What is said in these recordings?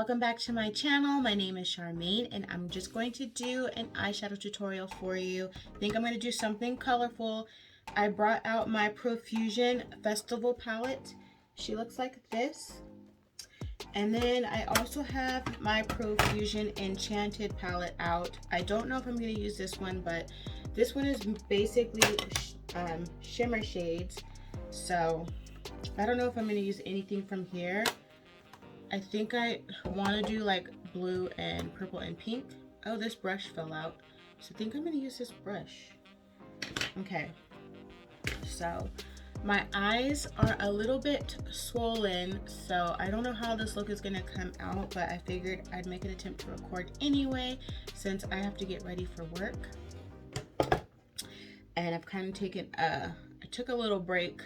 Welcome back to my channel. My name is Charmaine and I'm just going to do an eyeshadow tutorial for you. I think I'm going to do something colorful. I brought out my Profusion Festival palette. She looks like this. And then I also have my Profusion Enchanted palette out. I don't know if I'm going to use this one, but this one is basically shimmer shades. So I don't know if I'm going to use anything from here. I think I want to do like blue and purple and pink. Oh, this brush fell out. So I think I'm going to use this brush. Okay. So my eyes are a little bit swollen, so I don't know how this look is going to come out, but I figured I'd make an attempt to record anyway since I have to get ready for work. And I've kind of taken I took a little break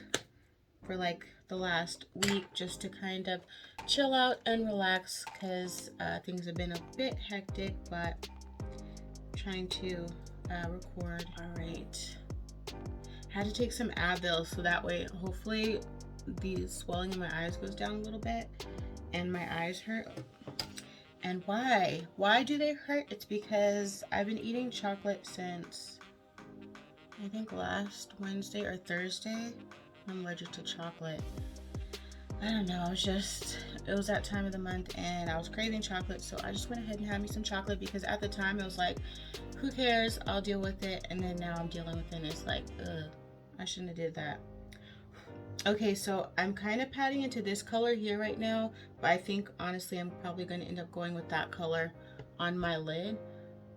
for like the last week just to kind of chill out and relax because things have been a bit hectic, but trying to record. All right, had to take some Advil so that way hopefully the swelling in my eyes goes down a little bit and my eyes hurt. And why do they hurt? It's because I've been eating chocolate since I think last Wednesday or Thursday. I'm allergic to chocolate. I don't know, it was that time of the month and I was craving chocolate, so I just went ahead and had me some chocolate because at the time it was like, who cares, I'll deal with it. And then now I'm dealing with it and it's like, ugh, I shouldn't have did that. Okay, so I'm kind of patting into this color here right now, but I think honestly I'm probably going to end up going with that color on my lid.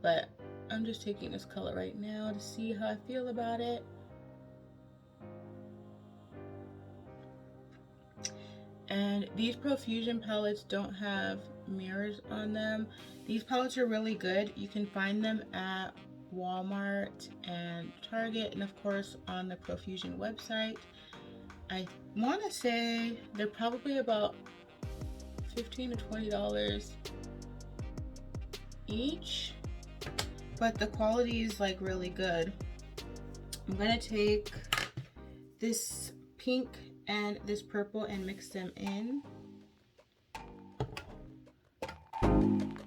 But I'm just taking this color right now to see how I feel about it. And these Profusion palettes don't have mirrors on them. These palettes are really good. You can find them at Walmart and Target, and of course on the Profusion website. I want to say they're probably about $15 to $20 each, but the quality is like really good. I'm gonna take this pink and this purple and mix them in. I'm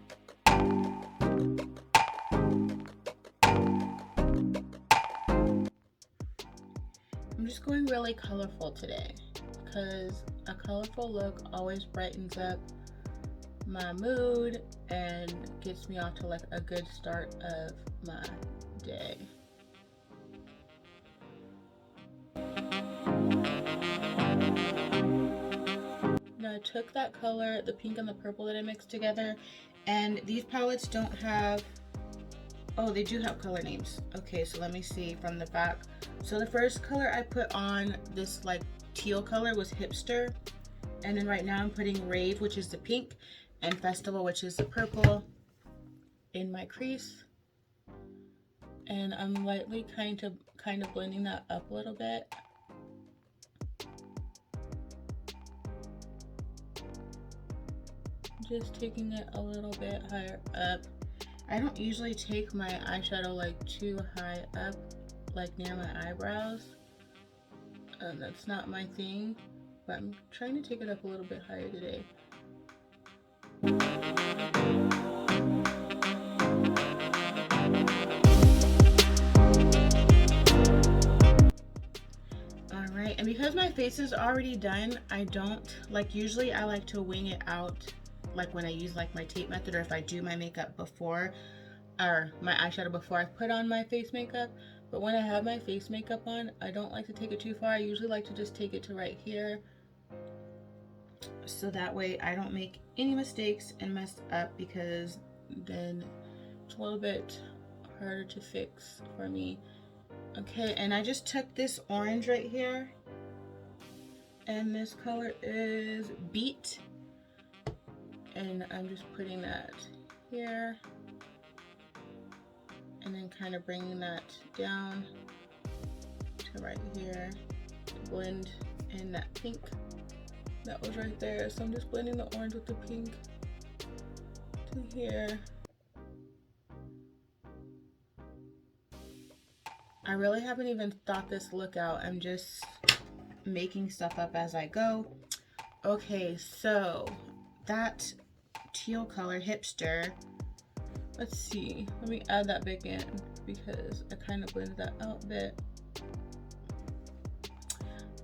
just going really colorful today because a colorful look always brightens up my mood and gets me off to like a good start of my day. I took that color, the pink and the purple that I mixed together, and these palettes don't have, oh, they do have color names. Okay, so let me see from the back. So the first color I put on, this like teal color, was Hipster, and then right now I'm putting Rave, which is the pink, and Festival, which is the purple, in my crease, and I'm lightly kind of blending that up a little bit. Just taking it a little bit higher up. I don't usually take my eyeshadow like too high up, like near my eyebrows. That's not my thing, but I'm trying to take it up a little bit higher today. Alright, and because my face is already done, I don't, like usually I like to wing it out like when I use like my tape method, or if I do my makeup before, or my eyeshadow before I put on my face makeup. But when I have my face makeup on, I don't like to take it too far. I usually like to just take it to right here, so that way I don't make any mistakes and mess up, because then it's a little bit harder to fix for me. Okay, and I just took this orange right here, and this color is Beet, and I'm just putting that here and then kind of bringing that down to right here to blend in that pink that was right there. So I'm just blending the orange with the pink to here. I really haven't even thought this look out. I'm just making stuff up as I go. Okay, so that teal color, Hipster. Let's see, let me add that back in because I kind of blended that out a bit.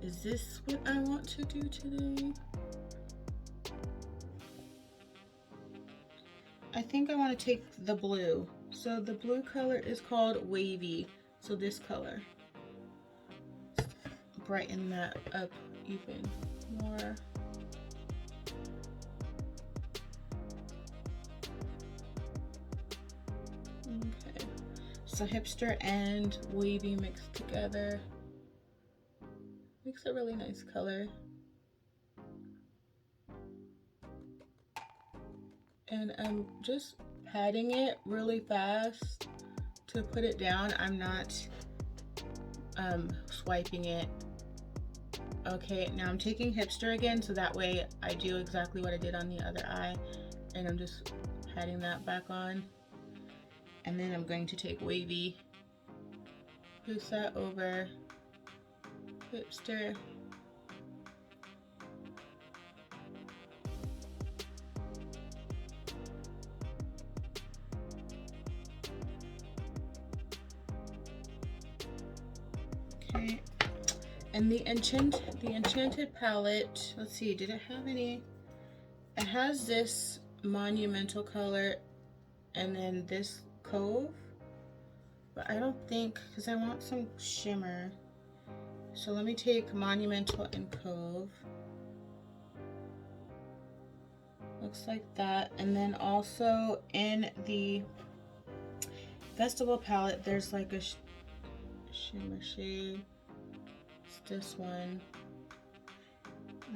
Is this what I want to do today? I think I want to take the blue. So the blue color is called Wavy. So this color. Brighten that up even more. Okay. So Hipster and Wavy mixed together. Makes a really nice color. And I'm just patting it really fast to put it down. I'm not swiping it. Okay, now I'm taking Hipster again, so that way I do exactly what I did on the other eye, and I'm just patting that back on. And then I'm going to take Wavy, push that over Hipster. Okay, and the Enchanted palette, let's see, did it have any? It has this Monumental color and then this Cove, but I don't think, because I want some shimmer. So let me take Monumental and Cove. Looks like that. And then also in the Festival palette, there's like a shimmer shade. It's this one.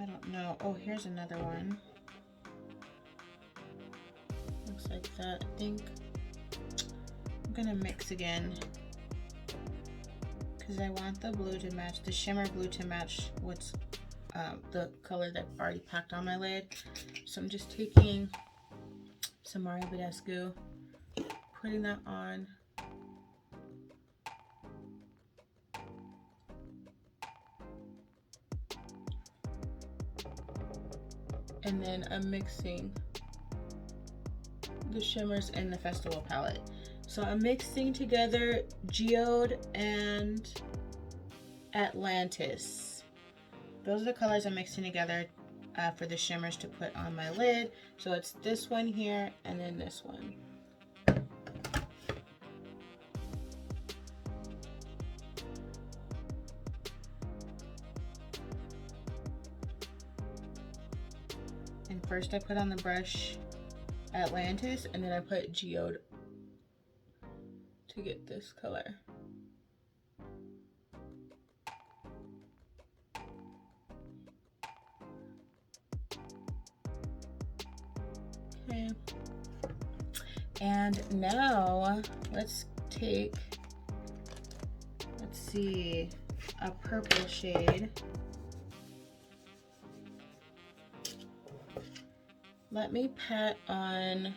I don't know. Oh, here's another one. Looks like that, I think. I'm gonna mix again because I want the blue to match, the shimmer blue to match what's the color that I've already packed on my lid. So I'm just taking some Mario Badescu, putting that on. And then I'm mixing the shimmers in the Festival palette. So I'm mixing together Geode and Atlantis. Those are the colors I'm mixing together for the shimmers to put on my lid. So it's this one here and then this one. And first I put on the brush Atlantis, and then I put Geode to get this color. Okay. And now let's take, let's see, a purple shade. Let me pat on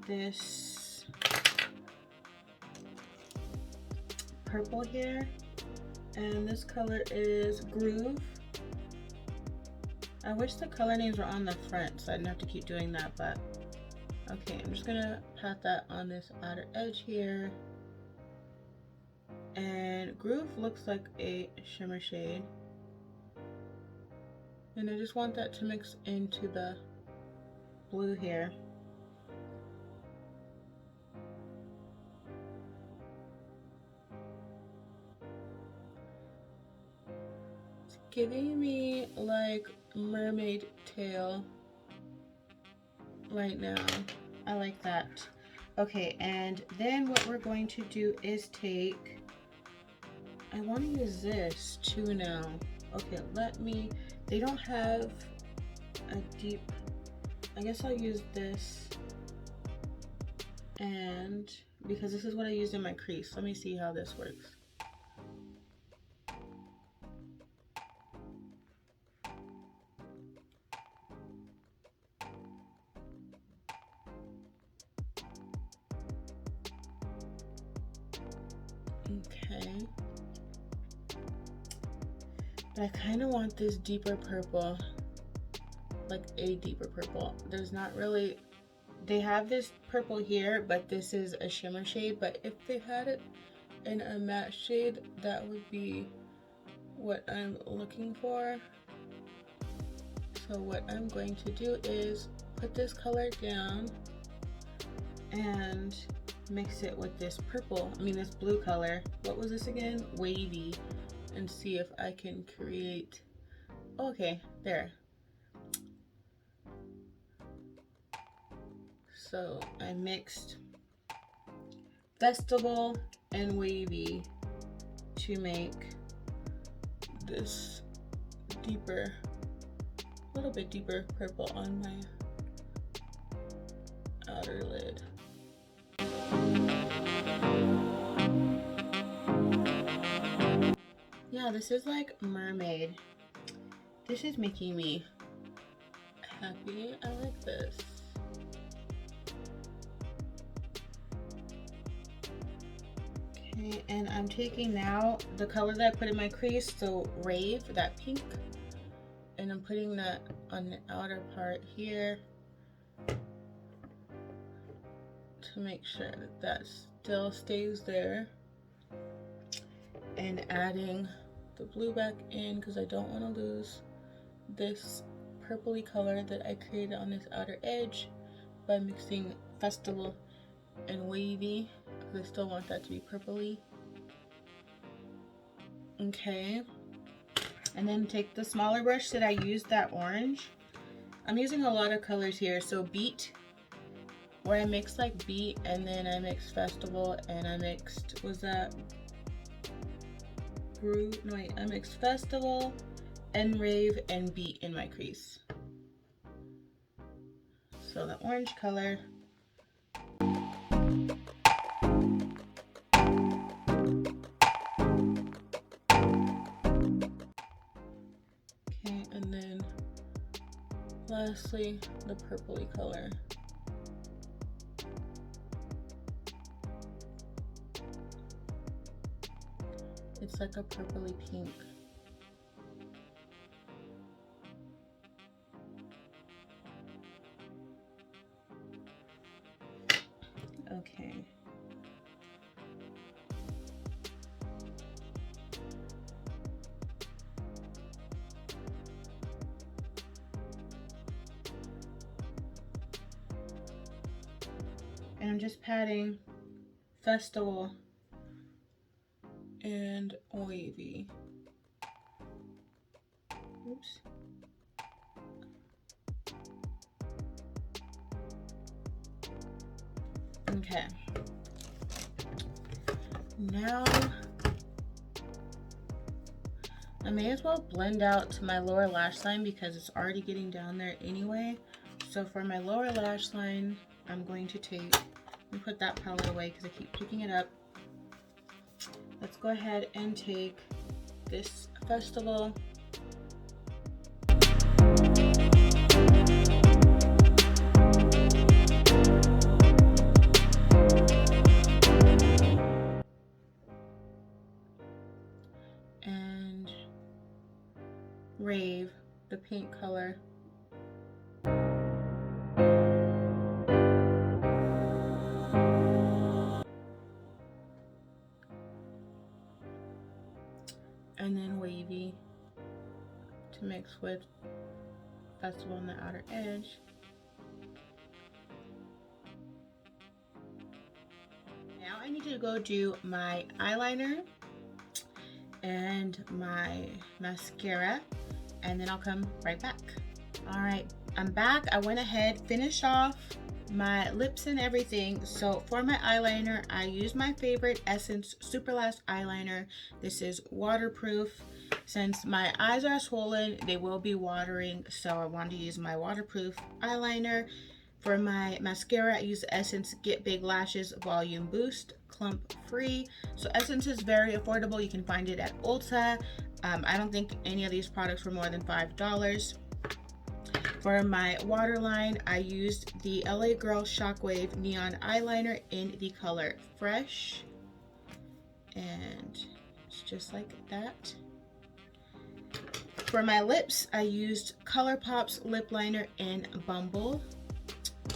this purple here, and this color is Groove. I wish the color names were on the front so I didn't have to keep doing that, but okay, I'm just gonna pat that on this outer edge here. And Groove looks like a shimmer shade. And I just want that to mix into the blue here. It's giving me like mermaid tail right now. I like that. Okay, and then what we're going to do is take, I want to use this too now. Okay, let me, they don't have a deep, I guess I'll use this, and because this is what I used in my crease. Let me see how this works. Okay. But I kind of want this deeper purple. like a deeper purple. There's not really, they have this purple here, but this is a shimmer shade. But if they had it in a matte shade, that would be what I'm looking for. So what I'm going to do is put this color down and mix it with this purple, this blue color. What was this again? Wavy. And see if I can create, okay, there. So I mixed Festival and Wavy to make this deeper, a little bit deeper purple on my outer lid. Yeah, this is like Mermaid. This is making me happy. I like this. Okay, and I'm taking now the color that I put in my crease, so Rave, that pink, and I'm putting that on the outer part here to make sure that that still stays there, and adding the blue back in because I don't want to lose this purpley color that I created on this outer edge by mixing Festival and Wavy, because I still want that to be purpley. Okay, and then take the smaller brush that I used, that orange. I'm using a lot of colors here, so Beat, where I mixed like Beat, and then I mixed Festival, and I mixed, was that Groove? No wait, I mixed Festival and Rave and Beat in my crease. So the orange color. Okay, and then lastly, the purpley color. It's like a purpley pink. Okay. And I'm just patting Festival and Wavy. Oops. Okay. Now I may as well blend out to my lower lash line because it's already getting down there anyway. So for my lower lash line, I'm going to take, let me put that palette away because I keep picking it up. Let's go ahead and take this Festival. And Rave, the pink color. And then Wavy to mix with Festival on the outer edge. Now I need to go do my eyeliner and my mascara, and then I'll come right back. All right, I'm back. I went ahead, finished off my lips and everything. So for my eyeliner, I used my favorite Essence Super Lash eyeliner. This is waterproof. Since my eyes are swollen, they will be watering, so I wanted to use my waterproof eyeliner. For my mascara, I use Essence Get Big Lashes Volume Boost Clump Free. So Essence is very affordable. You can find it at Ulta. I don't think any of these products were more than $5. For my waterline, I used the LA Girl Shockwave Neon Eyeliner in the color Fresh. And it's just like that. For my lips, I used ColourPop's lip liner in Bumble.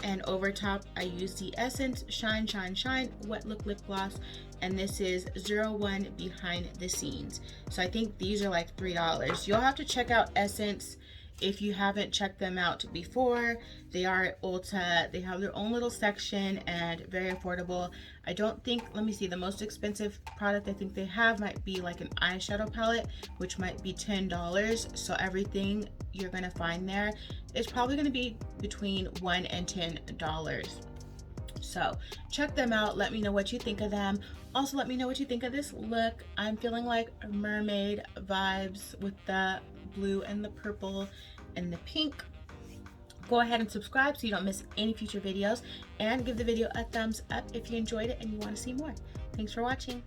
And over top, I used the Essence Shine Shine Shine Wet Look Lip Gloss. And this is 01 Behind the Scenes. So I think these are like $3. You'll have to check out Essence if you haven't checked them out before. They are at Ulta. They have their own little section and very affordable. I don't think, let me see, the most expensive product I think they have might be like an eyeshadow palette, which might be $10. So everything you're gonna find there is probably gonna be between $1 and $10. So check them out. Let me know what you think of them. Also, let me know what you think of this look. I'm feeling like mermaid vibes with the blue and the purple and the pink. Go ahead and subscribe so you don't miss any future videos, and give the video a thumbs up if you enjoyed it and you want to see more. Thanks for watching.